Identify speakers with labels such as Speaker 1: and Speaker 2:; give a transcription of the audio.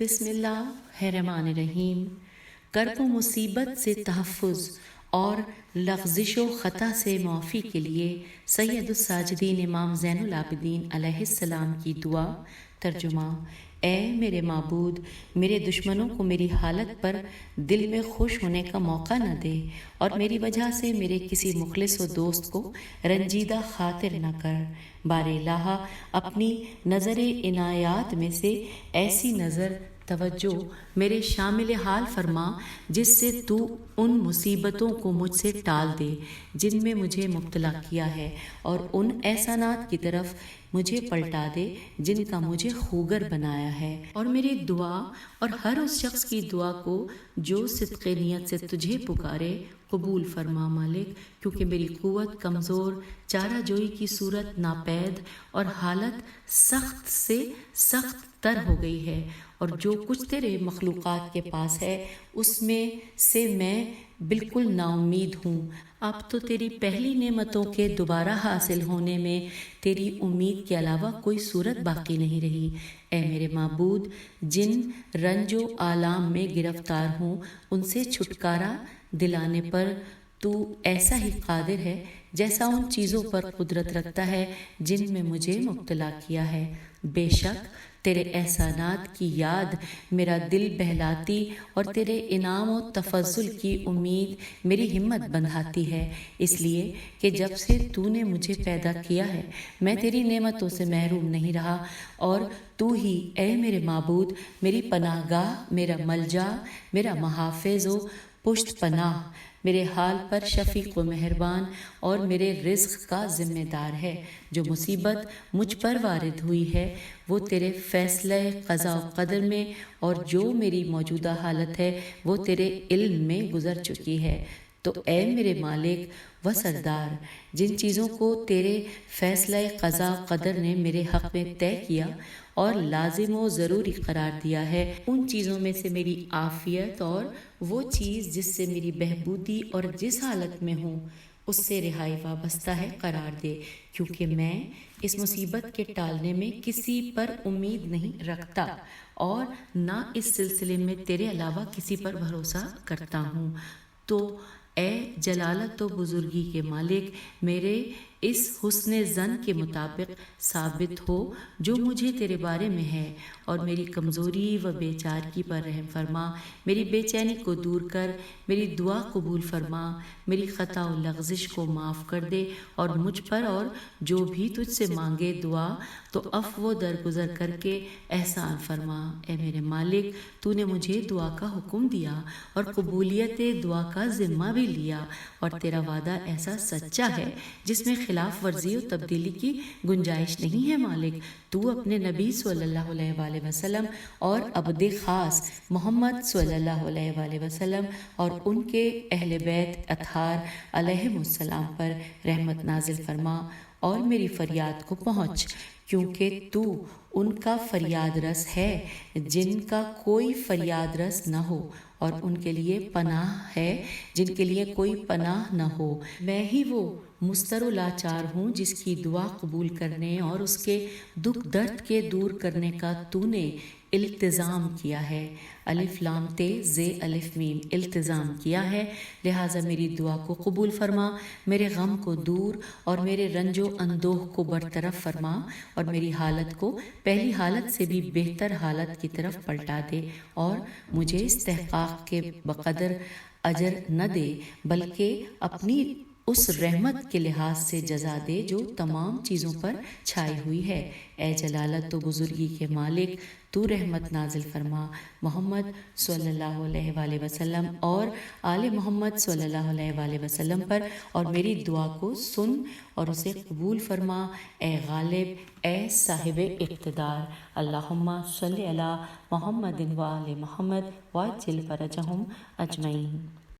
Speaker 1: بسم اللہ الرحمن الرحیم۔ کرب و مصیبت سے تحفظ اور لغزش و خطا سے معافی کے لیے سید الساجدین امام زین العابدین علیہ السلام کی دعا۔ ترجمہ: اے میرے معبود، میرے دشمنوں کو میری حالت پر دل میں خوش ہونے کا موقع نہ دے اور میری وجہ سے میرے کسی مخلص و دوست کو رنجیدہ خاطر نہ کر۔ بار الہ، اپنی نظر عنایات میں سے ایسی نظر توجہ میرے شامل حال فرما جس سے تو ان مصیبتوں کو مجھ سے ٹال دے جن میں مجھے مبتلا کیا ہے، اور ان احسانات کی طرف مجھے پلٹا دے جن کا مجھے خوگر بنایا ہے، اور میری دعا اور ہر اس شخص کی دعا کو جو صدق نیت سے تجھے پکارے قبول فرما مالک، کیونکہ میری قوت کمزور، چارہ جوئی کی صورت ناپید اور حالت سخت سے سخت تر ہو گئی ہے، اور جو کچھ تیرے مخلوقات کے پاس ہے اس میں سے میں بالکل نا امید ہوں۔ اب تو تیری پہلی نعمتوں کے دوبارہ حاصل ہونے میں تیری امید کے علاوہ کوئی صورت باقی نہیں رہی۔ اے میرے معبود، جن رنج و آلام میں گرفتار ہوں ان سے چھٹکارا دلانے پر تو ایسا ہی قادر ہے جیسا ان چیزوں پر قدرت رکھتا ہے جن میں مجھے مبتلا کیا ہے۔ بے شک تیرے احسانات کی یاد میرا دل بہلاتی اور تیرے انعام و تفضل کی امید میری ہمت بندھاتی ہے، اس لیے کہ جب سے تو نے مجھے پیدا کیا ہے میں تیری نعمتوں سے محروم نہیں رہا، اور تو ہی اے میرے معبود میری پناہ گاہ، میرا ملجا، میرا محافظ و پشت پناہ، میرے حال پر شفیق و مہربان اور میرے رزق کا ذمہ دار ہے۔ جو مصیبت مجھ پر وارد ہوئی ہے وہ تیرے فیصلہ قضاء و قدر میں، اور جو میری موجودہ حالت ہے وہ تیرے علم میں گزر چکی ہے۔ تو اے میرے مالک و سردار، جن چیزوں کو تیرے فیصلہ قضاء و قدر نے میرے حق میں طے کیا اور لازم و ضروری قرار دیا ہے، ان چیزوں میں سے میری عافیت اور وہ چیز جس سے میری بہبودی اور جس حالت میں ہوں اس سے رہائی وابستہ ہے قرار دے، کیونکہ میں اس مصیبت کے ٹالنے میں کسی پر امید نہیں رکھتا اور نہ اس سلسلے میں تیرے علاوہ کسی پر بھروسہ کرتا ہوں۔ تو اے جلالت و بزرگی کے مالک، میرے اس حسن ظن کے مطابق ثابت ہو جو مجھے تیرے بارے میں ہے، اور میری کمزوری و بے چارگی پر رحم فرما، میری بے چینی کو دور کر، میری دعا قبول فرما، میری خطا و لغزش کو معاف کر دے، اور مجھ پر اور جو بھی تجھ سے مانگے دعا تو عفو و درگزر کر کے احسان فرما۔ اے میرے مالک، تو نے مجھے دعا کا حکم دیا اور قبولیت دعا کا ذمہ بھی لیا، اور تیرا وعدہ ایسا سچا ہے جس میں خلاف ورزی و تبدیلی کی گنجائش نہیں ہے۔ مالک، تو اپنے نبی صلی اللہ علیہ وآلہ وسلم اور عبد خاص محمد صلی اللہ علیہ وآلہ وسلم اور ان کے اہل بیت اطہار علیہم السلام پر رحمت نازل فرما اور میری فریاد کو پہنچ، کیونکہ تو ان کا فریاد رس ہے جن کا کوئی فریاد رس نہ ہو، اور ان کے لیے پناہ ہے جن کے لیے کوئی پناہ نہ ہو۔ میں ہی وہ مضطر و لاچار ہوں جس کی دعا قبول کرنے اور اس کے دکھ درد کے دور کرنے کا تو نے التزام کیا ہے۔ الف لام تے زے الف میم، التزام کیا ہے، لہٰذا میری دعا کو قبول فرما، میرے غم کو دور اور میرے رنج و اندوہ کو برطرف فرما، اور میری حالت کو پہلی حالت سے بھی بہتر حالت کی طرف پلٹا دے، اور مجھے استحقاق کے بقدر اجر نہ دے بلکہ اپنی اس رحمت کے لحاظ سے جزا دے جو تمام چیزوں پر چھائی ہوئی ہے۔ اے جلالت و بزرگی کے مالک، تو رحمت نازل فرما محمد صلی اللہ علیہ وآلہ وسلم اور آل محمد صلی اللہ علیہ وآلہ وسلم پر، اور میری دعا کو سن اور اسے قبول فرما۔ اے غالب، اے صاحب اقتدار، اللہم صلی علی محمد وآل محمد وعجل فرجہم اجمعین۔